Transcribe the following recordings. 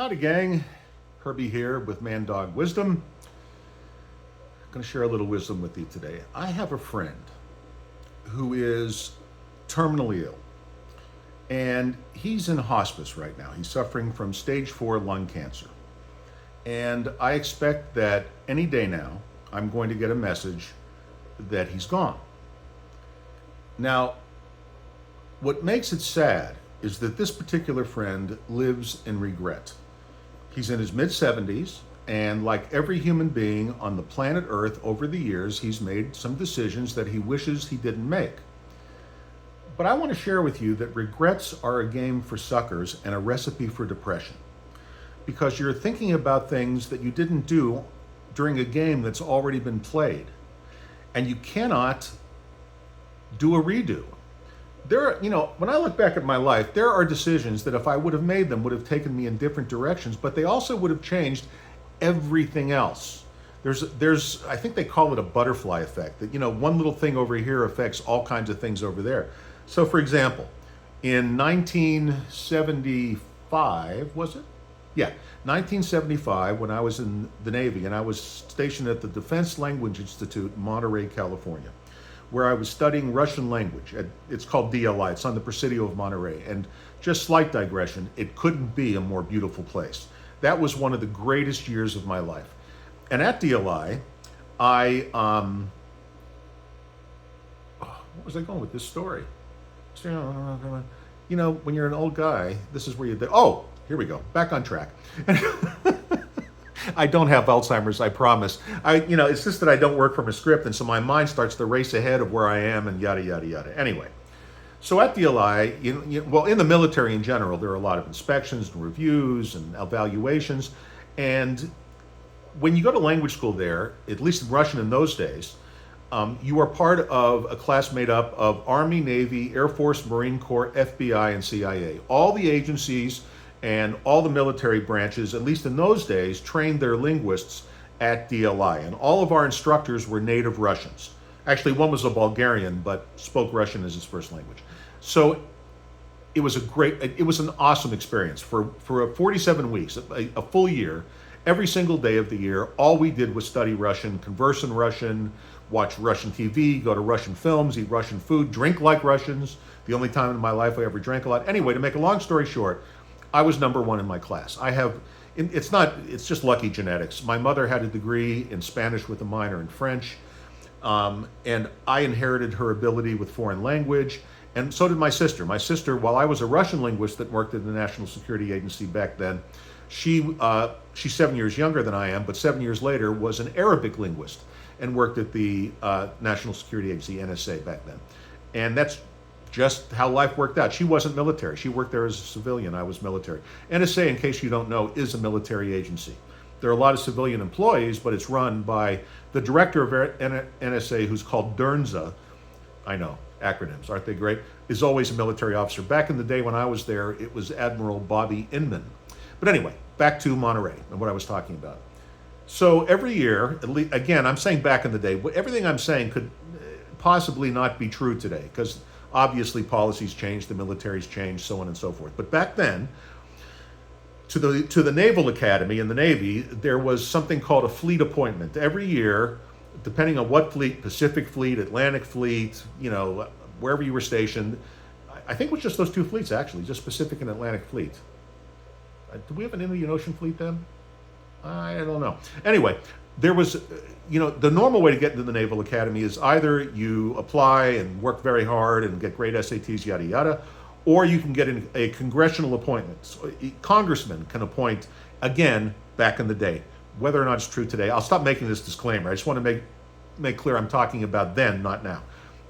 Howdy, gang. Herbie here with Man Dog Wisdom. I'm going to share a little wisdom with you today. I have a friend who is terminally ill, and he's in hospice right now. He's suffering from stage 4 lung cancer. And I expect that any day now, I'm going to get a message that he's gone. Now, what makes it sad is that this particular friend lives in regret. He's in his mid-70s, and like every human being on the planet Earth over the years, he's made some decisions that he wishes he didn't make. But I want to share with you that regrets are a game for suckers and a recipe for depression. Because you're thinking about things that you didn't do during a game that's already been played. And you cannot do a redo. When I look back at my life, there are decisions that if I would have made them would have taken me in different directions, but they also would have changed everything else. I think they call it a butterfly effect, that, one little thing over here affects all kinds of things over there. So for example, in 1975, was it? Yeah, 1975, when I was in the Navy and I was stationed at the Defense Language Institute in Monterey, California, where I was studying Russian language. It's called DLI. It's on the Presidio of Monterey. And just slight digression, it couldn't be a more beautiful place. That was one of the greatest years of my life. And at DLI, where was I going with this story? When you're an old guy, this is where here we go, back on track. I don't have Alzheimer's, I promise. It's just that I don't work from a script, and so my mind starts to race ahead of where I am and yada, yada, yada. Anyway, so at DLI, in the military in general, there are a lot of inspections and reviews and evaluations. And when you go to language school there, at least in Russian in those days, you are part of a class made up of Army, Navy, Air Force, Marine Corps, FBI, and CIA. All the agencies and all the military branches, at least in those days, trained their linguists at DLI. And all of our instructors were native Russians. Actually, one was a Bulgarian, but spoke Russian as his first language. So it was an awesome experience. For 47 weeks, a full year, every single day of the year, all we did was study Russian, converse in Russian, watch Russian TV, go to Russian films, eat Russian food, drink like Russians. The only time in my life I ever drank a lot. Anyway, to make a long story short, I was number one in my class. It's just lucky genetics. My mother had a degree in Spanish with a minor in French, and I inherited her ability with foreign language, and so did my sister. My sister, while I was a Russian linguist that worked at the National Security Agency back then, she's 7 years younger than I am, but 7 years later was an Arabic linguist and worked at the National Security Agency, NSA, back then. And that's just how life worked out. She wasn't military. She worked there as a civilian. I was military. NSA, in case you don't know, is a military agency. There are a lot of civilian employees, but it's run by the director of NSA, who's called DERNZA. I know, acronyms, aren't they great? Is always a military officer. Back in the day when I was there, it was Admiral Bobby Inman. But anyway, back to Monterey and what I was talking about. So every year, again, I'm saying back in the day, everything I'm saying could possibly not be true today, because obviously policies changed, the military's changed, so on and so forth. But back then, to the Naval Academy in the Navy, there was something called a fleet appointment. Every year, depending on what fleet, Pacific Fleet, Atlantic Fleet, wherever you were stationed, I think it was just those two fleets actually, just Pacific and Atlantic Fleet. Did we have an Indian Ocean fleet then? I don't know. Anyway, there was, the normal way to get into the Naval Academy is either you apply and work very hard and get great SATs, yada, yada, or you can get a congressional appointment. So congressmen can appoint, again, back in the day. Whether or not it's true today, I'll stop making this disclaimer. I just want to make clear I'm talking about then, not now.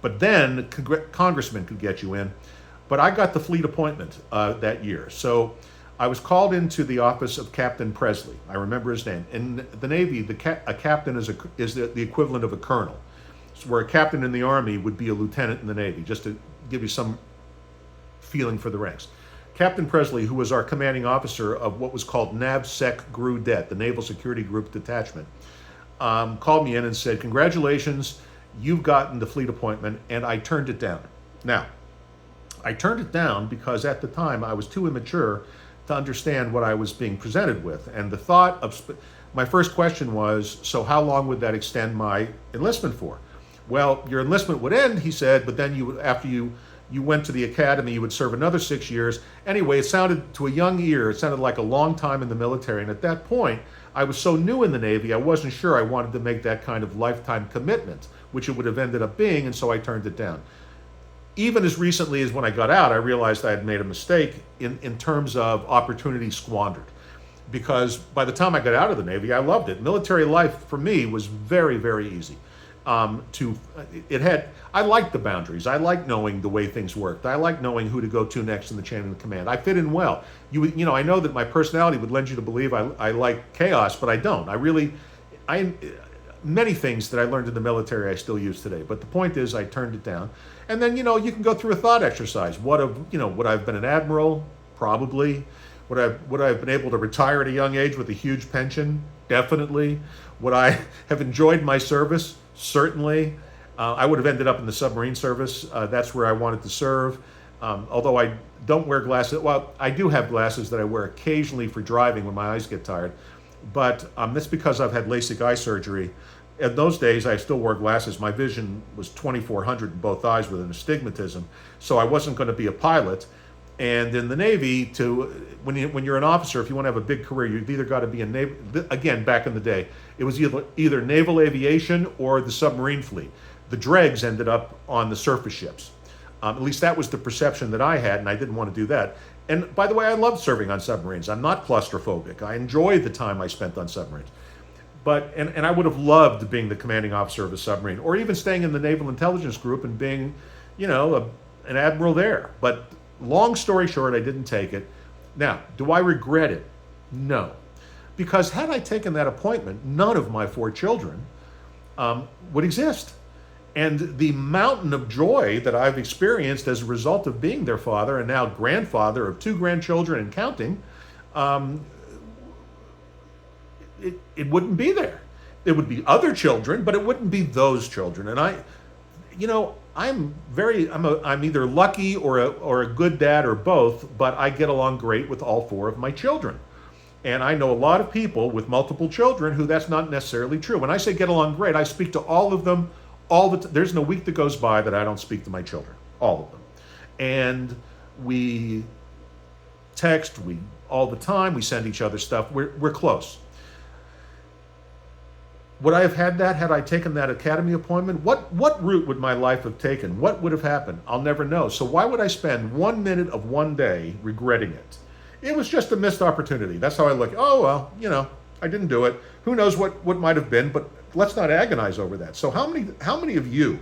But then, congressmen could get you in. But I got the fleet appointment that year. So I was called into the office of Captain Presley. I remember his name. In the Navy, a captain is the equivalent of a colonel. So where a captain in the Army would be a lieutenant in the Navy, just to give you some feeling for the ranks. Captain Presley, who was our commanding officer of what was called NAVSEC GRU-Det, the Naval Security Group Detachment, called me in and said, "Congratulations, you've gotten the fleet appointment," and I turned it down. Now, I turned it down because at the time I was too immature to understand what I was being presented with. And the thought of my first question was, so how long would that extend my enlistment for? Well, your enlistment would end, he said, but then after you went to the academy, you would serve another 6 years. Anyway, it sounded to a young ear, it sounded like a long time in the military. And at that point, I was so new in the Navy, I wasn't sure I wanted to make that kind of lifetime commitment, which it would have ended up being, and so I turned it down. Even as recently as when I got out, I realized I had made a mistake in terms of opportunity squandered. Because by the time I got out of the Navy, I loved it. Military life for me was very, very easy. I liked the boundaries. I liked knowing the way things worked. I liked knowing who to go to next in the chain of command. I fit in well. I know that my personality would lend you to believe I like chaos, but I don't. Many things that I learned in the military I still use today. But the point is, I turned it down. And then, you can go through a thought exercise. Would I've been an admiral? Probably. Would I have been able to retire at a young age with a huge pension? Definitely. Would I have enjoyed my service? Certainly. I would have ended up in the submarine service. That's where I wanted to serve. Although I don't wear glasses. Well, I do have glasses that I wear occasionally for driving when my eyes get tired. But that's because I've had LASIK eye surgery. In those days, I still wore glasses. My vision was 2400 in both eyes with an astigmatism. So I wasn't going to be a pilot. And in the Navy, when you're an officer, if you want to have a big career, you've either got to be a Navy. Again, back in the day, it was either naval aviation or the submarine fleet. The dregs ended up on the surface ships. At least that was the perception that I had, and I didn't want to do that. And by the way, I loved serving on submarines. I'm not claustrophobic. I enjoyed the time I spent on submarines. And I would have loved being the commanding officer of a submarine, or even staying in the Naval Intelligence Group and being, an admiral there. But long story short, I didn't take it. Now, do I regret it? No. Because had I taken that appointment, none of my 4 children would exist. And the mountain of joy that I've experienced as a result of being their father and now grandfather of 2 grandchildren and counting, it wouldn't be there. It would be other children, but it wouldn't be those children. And I'm either lucky or a good dad or both, but I get along great with all 4 of my children. And I know a lot of people with multiple children who that's not necessarily true. When I say get along great, I speak to all of them there's no week that goes by that I don't speak to my children, all of them. And we text, all the time, we send each other stuff, we're close. Would I have had that had I taken that academy appointment? What route would my life have taken? What would have happened? I'll never know. So why would I spend 1 minute of one day regretting it? It was just a missed opportunity. That's how I look. Oh, well, I didn't do it. Who knows what might have been, but let's not agonize over that. So how many of you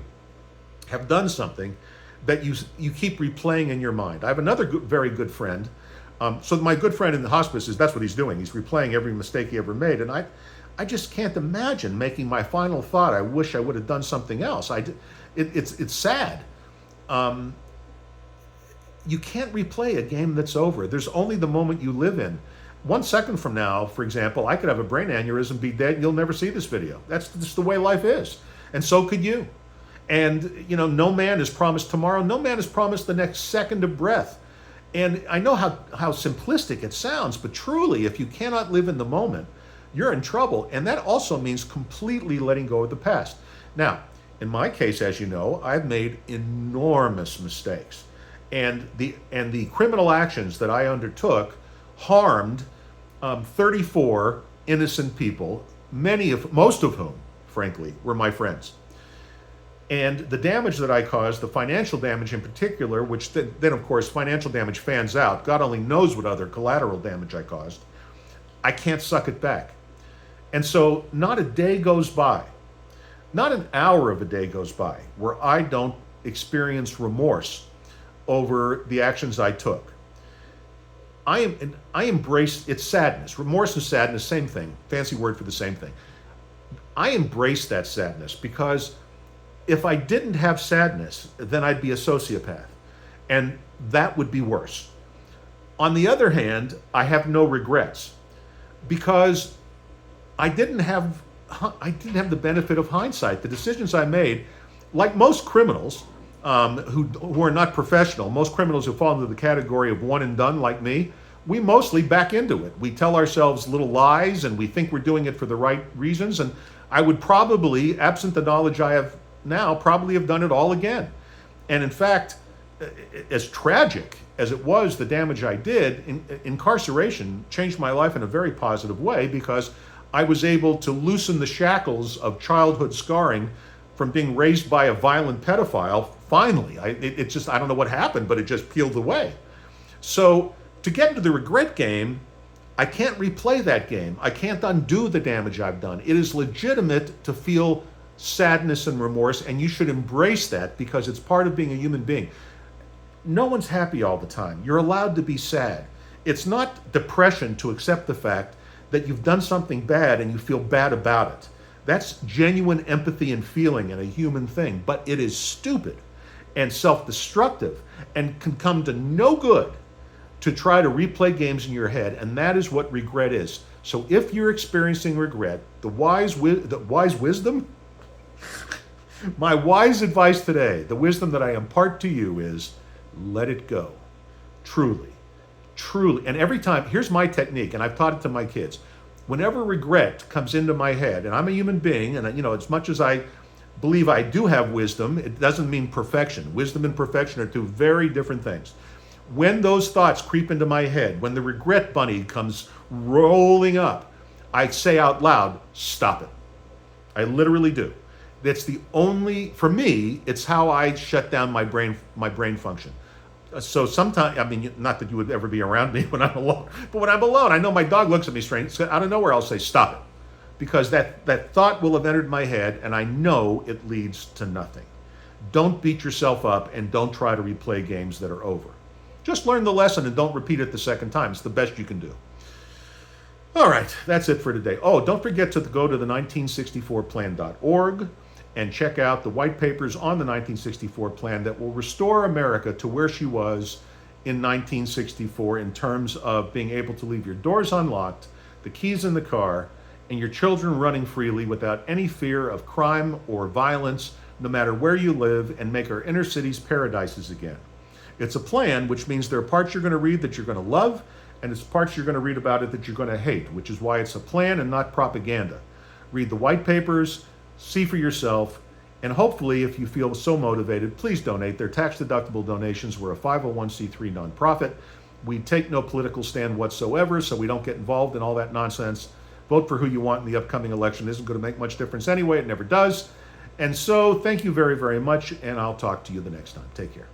have done something that you keep replaying in your mind? I have another very good friend. So my good friend in the hospice that's what he's doing. He's replaying every mistake he ever made. And I just can't imagine making my final thought, I wish I would have done something else. It's sad. You can't replay a game that's over. There's only the moment you live in. 1 second from now, for example, I could have a brain aneurysm, be dead, and you'll never see this video. That's just the way life is. And so could you. And, no man is promised tomorrow. No man is promised the next second of breath. And I know how simplistic it sounds, but truly, if you cannot live in the moment, you're in trouble. And that also means completely letting go of the past. Now, in my case, as you know, I've made enormous mistakes. And the criminal actions that I undertook harmed 34 innocent people, most of whom, frankly, were my friends. And the damage that I caused, the financial damage in particular, which then of course financial damage fans out, God only knows what other collateral damage I caused, I can't suck it back. And so not a day goes by, not an hour of a day goes by where I don't experience remorse over the actions I took. I embrace, it's sadness. Remorse and sadness, same thing, fancy word for the same thing. I embrace that sadness because if I didn't have sadness, then I'd be a sociopath. And that would be worse. On the other hand, I have no regrets because I didn't have the benefit of hindsight. The decisions I made, like most criminals who are not professional, most criminals who fall into the category of one and done like me, we mostly back into it. We tell ourselves little lies and we think we're doing it for the right reasons. And I would probably, absent the knowledge I have now, probably have done it all again. And in fact, as tragic as it was, the damage I did, incarceration changed my life in a very positive way because I was able to loosen the shackles of childhood scarring from being raised by a violent pedophile. Finally, it just, I don't know what happened, but it just peeled away. So to get into the regret game, I can't replay that game. I can't undo the damage I've done. It is legitimate to feel sadness and remorse, and you should embrace that because it's part of being a human being. No one's happy all the time. You're allowed to be sad. It's not depression to accept the fact that you've done something bad and you feel bad about it. That's genuine empathy and feeling and a human thing, but it is stupid and self-destructive and can come to no good to try to replay games in your head, and that is what regret is. So if you're experiencing regret, the wise wisdom, my wise advice today, the wisdom that I impart to you is let it go. Truly. Truly. And every time, here's my technique, and I've taught it to my kids. Whenever regret comes into my head, and I'm a human being, and as much as I believe I do have wisdom, it doesn't mean perfection. Wisdom and perfection are two very different things. When those thoughts creep into my head, when the regret bunny comes rolling up, I say out loud, stop it. I literally do. That's the only, for me, it's how I shut down my brain function. So sometimes, not that you would ever be around me when I'm alone, but when I'm alone, I know my dog looks at me strange. So out of nowhere, I'll say, stop it. Because that thought will have entered my head, and I know it leads to nothing. Don't beat yourself up, and don't try to replay games that are over. Just learn the lesson and don't repeat it the second time. It's the best you can do. All right, that's it for today. Oh, don't forget to go to the 1964plan.org and check out the white papers on the 1964 plan that will restore America to where she was in 1964 in terms of being able to leave your doors unlocked, the keys in the car, and your children running freely without any fear of crime or violence, no matter where you live, and make our inner cities paradises again. It's a plan, which means there are parts you're going to read that you're going to love, and it's parts you're going to read about it that you're going to hate, which is why it's a plan and not propaganda. Read the white papers, see for yourself, and hopefully, if you feel so motivated, please donate. They're tax-deductible donations. We're a 501c3 nonprofit. We take no political stand whatsoever, so we don't get involved in all that nonsense. Vote for who you want in the upcoming election. It isn't going to make much difference anyway. It never does. And so, thank you very, very much, and I'll talk to you the next time. Take care.